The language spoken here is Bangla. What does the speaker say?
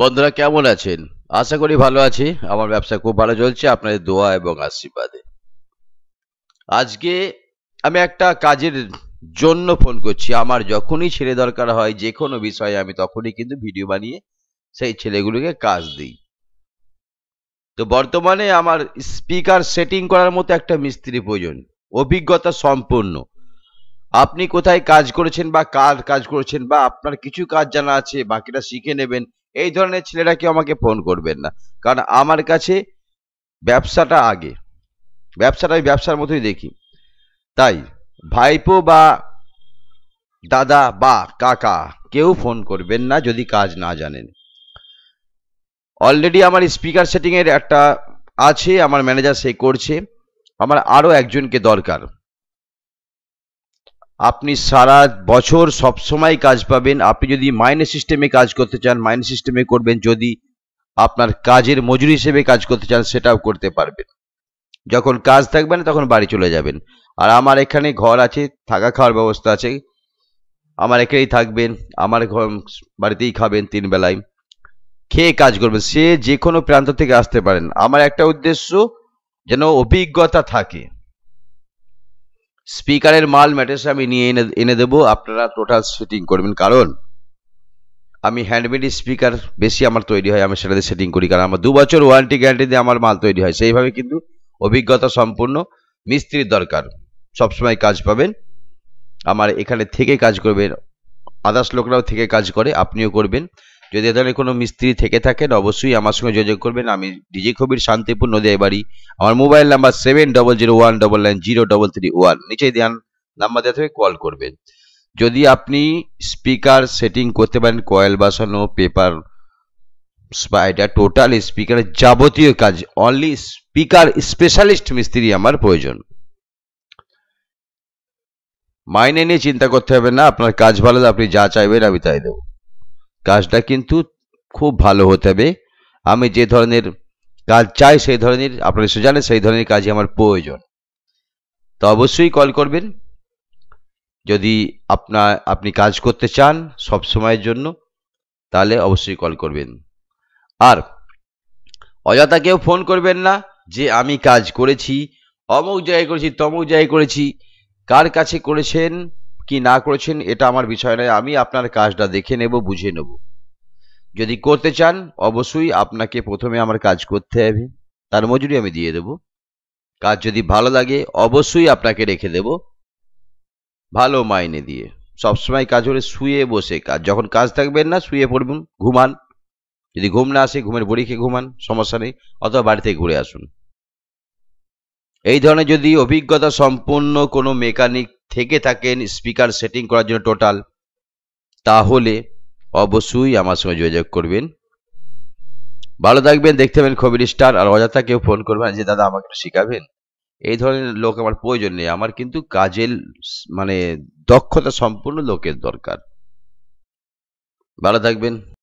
বন্ধুরা কেমন আছেন? আশা করি ভালো আছি। আমার ব্যবসা খুব ভালো চলছে আপনাদের দোয়া এবং আশীর্বাদে। আজকে আমি একটা কাজের জন্য ফোন করছি। আমার যখনই ছেলে দরকার হয় যে কোনো বিষয়ে আমি তখনই কিন্তু ভিডিও বানিয়ে সেই ছেলেগুলোকে কাজ দিই। তো বর্তমানে আমার স্পিকার সেটিং করার মতো একটা মিস্ত্রি প্রয়োজন, অভিজ্ঞতা সম্পন্ন। আপনি কোথায় কাজ করেছেন বা কার কাজ করেছেন বা আপনার কিছু কাজ জানা আছে বাকিটা শিখে নেবেন, এই ধরনের ছেলেরা কেউ আমাকে ফোন করবেন না। কারণ আমার কাছে ব্যবসাটা আগে, ব্যবসাটা আমি ব্যবসার মতোই দেখি। তাই ভাইপো বা দাদা বা কাকা কেউ ফোন করবেন না যদি কাজ না জানেন। অলরেডি আমার স্পিকার সেটিং এর একটা আছে, আমার ম্যানেজার সে করছে। আমার আরো একজনকে দরকার। আপনি সারা বছর সব সময় কাজ পাবেন। আপনি যদি মাইনে সিস্টেমে কাজ করতে চান মাইনে সিস্টেমে করবেন, যদি আপনার কাজের মজুরি হিসেবে কাজ করতে চান সেটাও করতে পারবেন। যখন কাজ থাকবে না তখন বাড়ি চলে যাবেন। আর আমার এখানে ঘর আছে, থাকা খাওয়ার ব্যবস্থা আছে। আমার এখানেই থাকবেন, আমার ঘর বাড়িতেই খাবেন, 3 বেলায় খেয়ে কাজ করবেন। সে যে কোনো প্রান্ত থেকে আসতে পারেন। আমার একটা উদ্দেশ্য যেন অভিজ্ঞতা থাকে। স্পিকারের মাল ম্যাটেরিয়ালস আমি নিয়ে এনে দেবো, আপনারা টোটাল সেটিং করবেন। কারণ আমি হ্যান্ডমেড স্পিকার বেশি আমার তৈরি হয়, আমি সেটাতে সেটিং করি। কারণ আমার 2 বছর ওয়ারেন্টি গ্যারান্টি দিয়ে আমার মাল তৈরি হয়। সেইভাবে কিন্তু অভিজ্ঞতা সম্পন্ন মিস্ত্রির দরকার। সবসময় কাজ পাবেন। আমার এখানে থেকে কাজ করবেন, আদার্স লোকরাও থেকে কাজ করে, আপনিও করবেন। যদি এ ধরনের কোনো মিস্ত্রি থেকে থাকেন অবশ্যই আমার সঙ্গে যোগাযোগ করবেন। আমি ডিজে কবির, শান্তিপুর, নদিয়া বাড়ি। আমার মোবাইল নাম্বার 7001990331। নিচে দেওয়া নাম্বার দেওয়া থেকে কল করবেন। যদি আপনি স্পিকার সেটিং করতে পারেন, কয়েল বসানো, পেপার স্পাইডার, টোটাল স্পিকারের যাবতীয় কাজ, অনলি স্পিকার স্পেশালিস্ট মিস্ত্রি আমার প্রয়োজন। মাইনে নিয়ে চিন্তা করতে হবে না, আপনার কাজ ভালো হলে আপনি যা চাইবেন আমি তাই দেবো। কাজটা কিন্তু খুব ভালো হতে হবে। আমি যে ধরনের কাজ চাই সেই ধরনের, আপনারা নিশ্চয় জানেন সেই ধরনের কাজই আমার প্রয়োজন। তো অবশ্যই কল করবেন যদি আপনি কাজ করতে চান সব সময়ের জন্য, তাহলে অবশ্যই কল করবেন। আর অযথা কেউ ফোন করবেন না যে আমি কাজ করেছি, অমুক জায়গায় করেছি, তমুক জায়গায় করেছি। কার কাছে করেছেন কি না করেছেন এটা আমার বিষয় নয়। আমি আপনার কাজটা দেখে নেব, বুঝে নেব। যদি করতে চান অবশ্যই আপনাকে প্রথমে আমার কাজ করতে হবে, তার মজুরি আমি দিয়ে দেব। কাজ যদি ভালো লাগে অবশ্যই আপনাকে রেখে দেব ভালো মাইনে দিয়ে। সবসময় কাজ হলে শুয়ে বসে কাজ, যখন কাজ থাকবেন না শুয়ে পড়বেন, ঘুমান। যদি ঘুম না আসে ঘুমের বড়ি খেয়ে ঘুমান, সমস্যা নেই, অথবা বাড়ি থেকে ঘুরে আসুন। এই ধরনের যদি অভিজ্ঞতা সম্পন্ন কোনো মেকানিক থেকে থাকেন স্পিকার সেটিং করার জন্য টোটাল, তাহলে অবশ্যই আমার সঙ্গে যোগাযোগ করবেন। ভালো থাকবেন, দেখতে পাবেন খবর স্টার। আর অযথা কেউ ফোন করবেন যে দাদা আমাকে একটু শিখাবেন, এই ধরনের লোক আমার প্রয়োজন নেই। আমার কিন্তু কাজের মানে দক্ষতা সম্পন্ন লোকের দরকার। ভালো থাকবেন।